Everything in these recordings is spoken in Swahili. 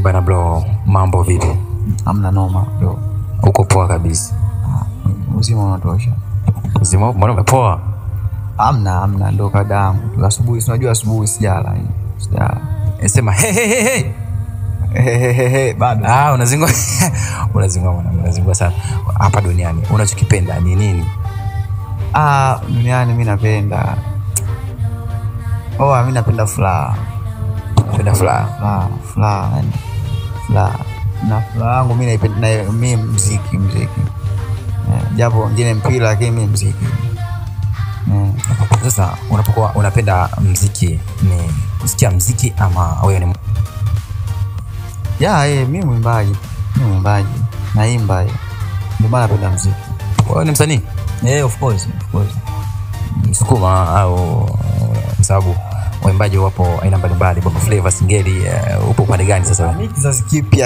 Bana bro, mambo vipi? Hamna noma bro. Uko poa kabisa? Uzima unatosha. Uzima mbona umepoa? Hamna ndo kadangu. Asubuhi unajua asubuhi sijala. Sijala. Sema he bado. Unazingua. Unazingua sana. Hapa duniani unachokipenda ni nini? Duniani mimi napenda mimi napenda furaha. Napenda furaha. Furaha. Na furaha yangu mimi naipenda mimi muziki. Japo wengine mpira lakini mimi muziki. Sasa unapokuwa unapenda muziki, ni kusikia muziki ama wewe ni mimi mwimbaji. Naimba. Ndio maana napenda muziki. Wewe ni msanii? Of course. Msukuma au sababu waimbaji wapo aina mbalimbali, Bongo Flava, Singeli, upo upande gani sasa wewe? Mimi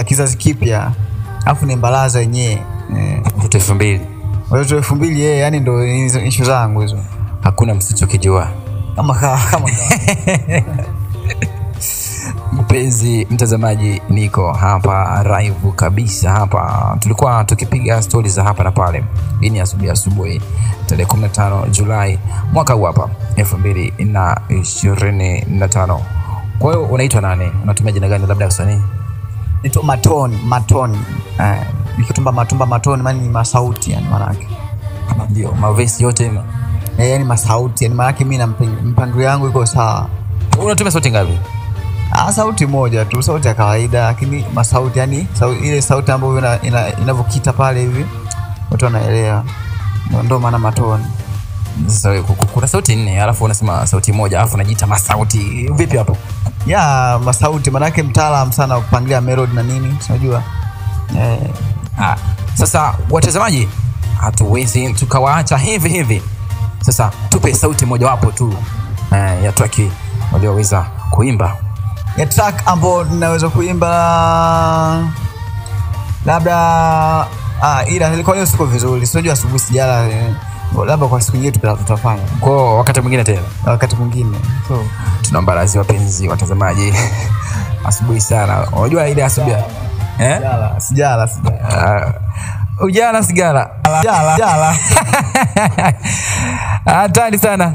kizazi kipya. Alafu ni mbalaza wenyewe. Watoto 2000. Watoto 2000 yani ndio issue zangu hizo. Hakuna msichokijua. Kama Mpenzi mtazamaji, niko hapa live kabisa hapa. Tulikuwa tukipiga stories za hapa na pale. Hii ni asubuhi tarehe 15 Julai mwaka huu hapa 2025. Kwa hiyo unaitwa nani? Unatumia jina gani labda usanii? Naitwa Maton. Nikitumba Maton maana ni masauti yani maana yake. Ndio, mavesi yote yani masauti yani maana yake mimi na mpangilio yangu iko sawa. Unatumia sauti ngapi? Sauti moja tu, sauti ya kawaida, lakini masauti yani ile sauti ambayo inavyokita pale hivi watu wanaelewa. Ndio maana Maton. Sasa kuna sauti 4 alafu unasema sauti moja alafu unajiita masauti. Vipi hapo? Masauti maana yake mtaalamu sana wa kupangilia melody na nini, unajua. Sasa watazamaji, hatuwezi tukawaacha hivi. Sasa tupe sauti moja wapo tu ya track walioweza kuimba. Ya track ambayo ninaweza kuimba labda ila ilikuwa leo siko vizuri. Sijui asubuhi sijala, labda kwa siku nyingine tutafanya. Kwa wakati mwingine tena. Wakati mwingine. So tunaomba radhi wapenzi watazamaji. Asubuhi sana. Unajua ile asubuhi. Sijala. Ujala sigara. Jala. Hatari sana.